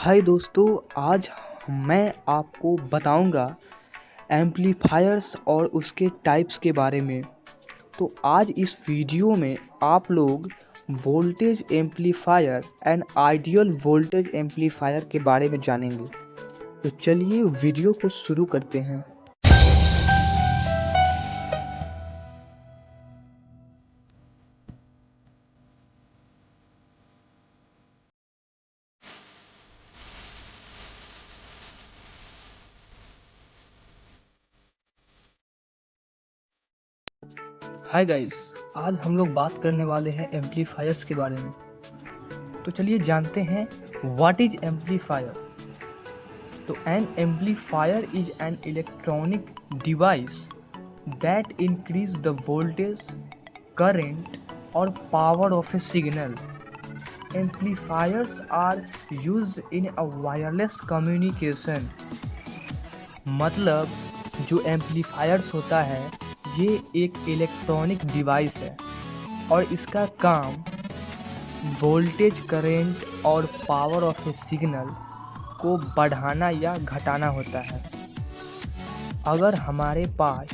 हाय दोस्तों, आज मैं आपको बताऊंगा एम्पलीफायर्स और उसके टाइप्स के बारे में। तो आज इस वीडियो में आप लोग voltage amplifier and ideal voltage amplifier के बारे में जानेंगे। तो चलिए वीडियो को शुरू करते हैं। हाय गाइस, आज हम लोग बात करने वाले हैं एम्पलीफायर्स के बारे में। तो चलिए जानते हैं व्हाट इज एम्पलीफायर। तो an amplifier is an electronic device that increase the voltage, current or power of a signal. Amplifiers are used in a wireless communication. मतलब जो एम्पलीफायर्स होता है ये एक इलेक्ट्रॉनिक डिवाइस है और इसका काम वोल्टेज, करंट और पावर ऑफ ए सिग्नल को बढ़ाना या घटाना होता है। अगर हमारे पास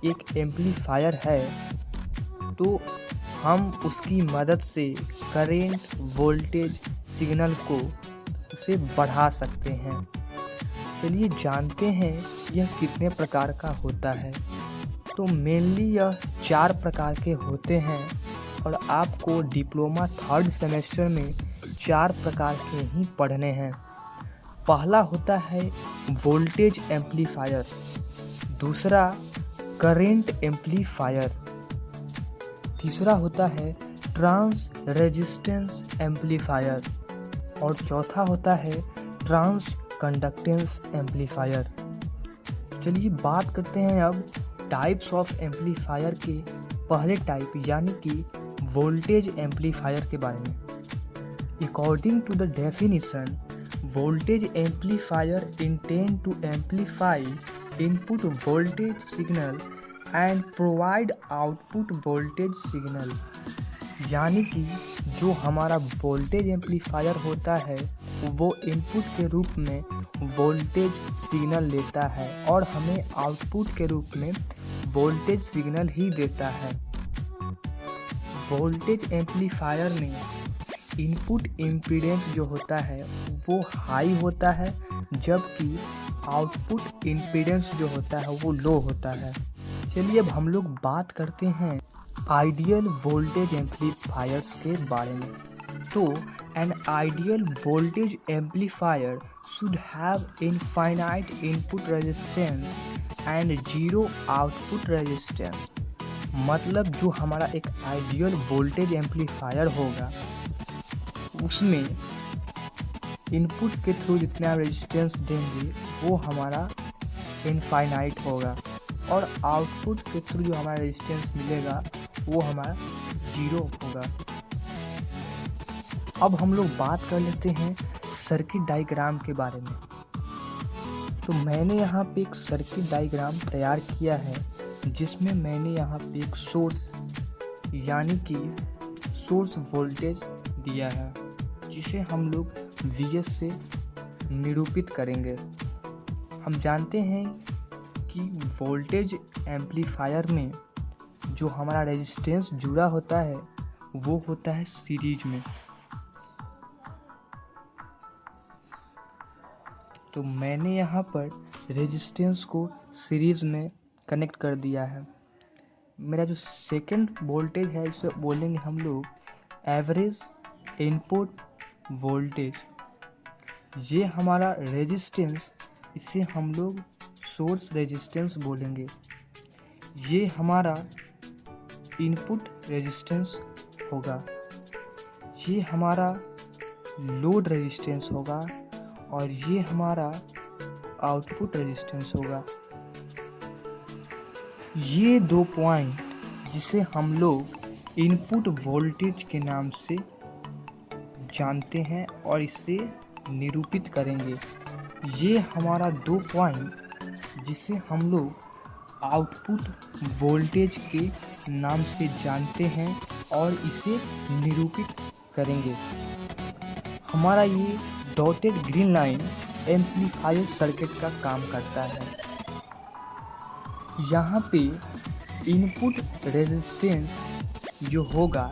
एक एम्पलीफायर है तो हम उसकी मदद से करंट, वोल्टेज, सिग्नल को उसे बढ़ा सकते हैं। चलिए जानते हैं यह कितने प्रकार का होता है। तो मेनली यह 4 प्रकार के होते हैं और आपको डिप्लोमा 3rd सेमेस्टर में 4 प्रकार के ही पढ़ने हैं। पहला होता है वोल्टेज एम्पलीफायर, दूसरा करंट एम्पलीफायर, तीसरा होता है ट्रांस रेजिस्टेंस एम्पलीफायर और चौथा होता है ट्रांस कंडक्टेंस एम्पलीफायर। चलिए बात करते हैं अब टाइप्स ऑफ एम्पलीफायर के पहले टाइप यानी कि वोल्टेज एम्पलीफायर के बारे में। According to the definition, voltage amplifier intend to amplify input voltage signal and provide output voltage signal। यानी कि जो हमारा वोल्टेज एम्पलीफायर होता है वो इनपुट के रूप में वोल्टेज सिग्नल लेता है और हमें आउटपुट के रूप में वोल्टेज सिग्नल ही देता है। वोल्टेज एम्पलीफायर में इनपुट इम्पीडेंस जो होता है वो हाई होता है जबकि आउटपुट इम्पीडेंस जो होता है वो लो होता है। चलिए अब हम लोग बात करते हैं आइडियल वोल्टेज एम्पलीफायर्स के बारे में। तो an ideal voltage amplifier should have infinite input resistance and zero output resistance. मतलब जो हमारा एक आइडियल वोल्टेज एम्पलीफायर होगा उसमें इनपुट के थ्रू जितना रेजिस्टेंस देंगे वो हमारा इनफाइनाइट होगा और आउटपुट के थ्रू जो हमारा रेजिस्टेंस मिलेगा वो हमारा जीरो होगा। अब हम लोग बात कर लेते हैं सर्किट डायग्राम के बारे में। तो मैंने यहाँ पे एक सर्किट डायग्राम तैयार किया है जिसमें मैंने यहाँ पे एक सोर्स यानी कि सोर्स वोल्टेज दिया है जिसे हम लोग Vs से निरूपित करेंगे। हम जानते हैं कि वोल्टेज एम्पलीफायर में जो हमारा रेजिस्टेंस जुड़ा होता है वो होता है सीरीज में। तो मैंने यहाँ पर रेजिस्टेंस को सीरीज में कनेक्ट कर दिया है। मेरा जो सेकंड वोल्टेज है इसे बोलेंगे हम लोग एवरेज इनपुट वोल्टेज। ये हमारा रेजिस्टेंस, इसे हम लोग सोर्स रेजिस्टेंस बोलेंगे। ये हमारा इनपुट रेजिस्टेंस होगा, ये हमारा लोड रेजिस्टेंस होगा और ये हमारा आउटपुट रेजिस्टेंस होगा। ये 2 पॉइंट जिसे हम लोग इनपुट वोल्टेज के नाम से जानते हैं और इसे निरूपित करेंगे। ये हमारा 2 पॉइंट जिसे हम लोग आउटपुट वोल्टेज के नाम से जानते हैं और इसे निरूपित करेंगे। हमारा ये dotted green line amplifier circuit का काम करता है। यहाँ पे इनपुट रेजिस्टेंस जो होगा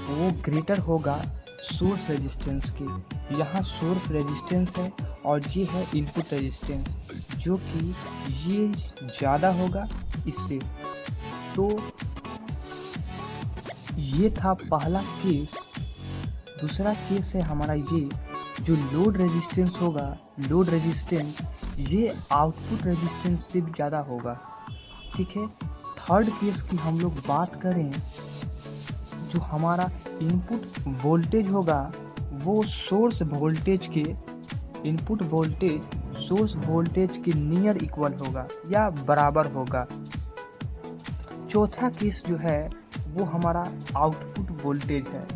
वो ग्रेटर होगा सोर्स रेजिस्टेंस के। यहाँ सोर्स रेजिस्टेंस है और ये है इनपुट रेजिस्टेंस, जो कि ये ज़्यादा होगा इससे। तो ये था पहला केस। दूसरा केस है हमारा ये, जो लोड रेजिस्टेंस होगा, लोड रेजिस्टेंस ये आउटपुट रेजिस्टेंस से भी ज़्यादा होगा, ठीक है। थर्ड केस की हम लोग बात करें, जो हमारा इनपुट वोल्टेज होगा वो सोर्स वोल्टेज के, इनपुट वोल्टेज सोर्स वोल्टेज के नियर इक्वल होगा या बराबर होगा। चौथा केस जो है वो हमारा आउटपुट वोल्टेज है,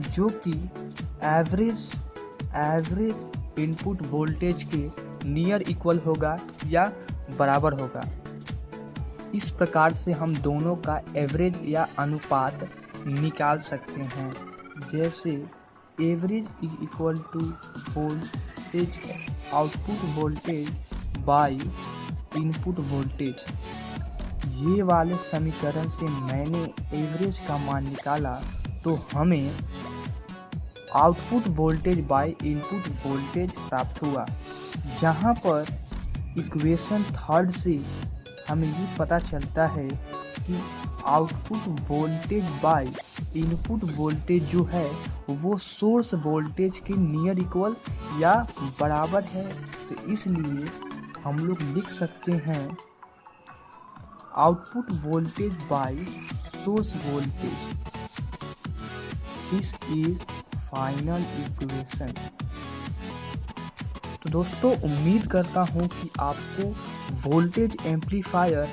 जो कि एवरेज इनपुट वोल्टेज के नियर इक्वल होगा या बराबर होगा। इस प्रकार से हम दोनों का एवरेज या अनुपात निकाल सकते हैं। जैसे average is equal to voltage output voltage by input voltage. ये वाले समीकरण से मैंने एवरेज का मान निकाला तो हमें output voltage by input voltage प्राप्त हुआ। यहाँ पर इक्वेशन थर्ड से हमें ये पता चलता है कि output voltage by input voltage जो है वो सोर्स वोल्टेज के नियर इक्वल या बराबर है। तो इसलिए हम लोग लिख सकते हैं output voltage bye source voltage. This is final equation. तो दोस्तों उम्मीद करता हूँ कि आपको voltage amplifier,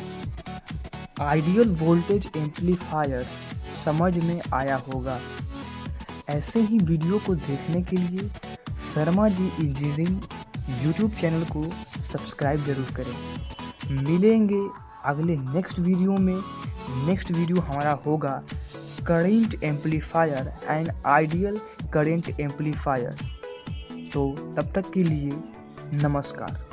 ideal voltage amplifier समझ में आया होगा। ऐसे ही वीडियो को देखने के लिए Sharma ji engineering YouTube channel को सब्सक्राइब जरूर करें। मिलेंगे अगले नेक्स्ट वीडियो में। नेक्स्ट वीडियो हमारा होगा current amplifier and ideal current amplifier. तो तब तक के लिए नमस्कार।